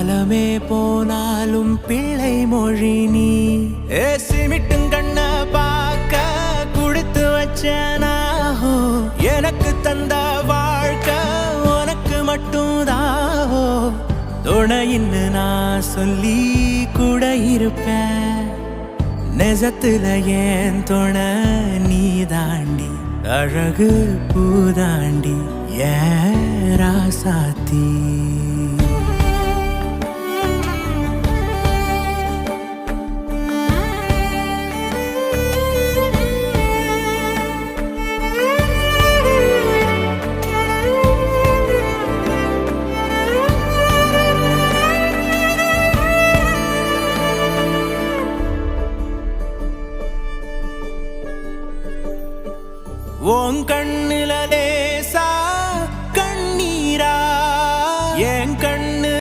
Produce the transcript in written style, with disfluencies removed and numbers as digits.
காலமே போனாலும் பிள்ளை மொழி நீ. சிமிட்டும் கண்ண பார்க்க குடுத்து வச்சனாஹோ, எனக்கு தந்த வாழ்க்கை உனக்கு மட்டும்தாஹோ. துணையின்னு நான் சொல்லி கூட இருப்பேன், நெசத்துல ஏன் துணை நீ தாண்டி. அழகு பூதாண்டி ஏன் ராசாத்தி.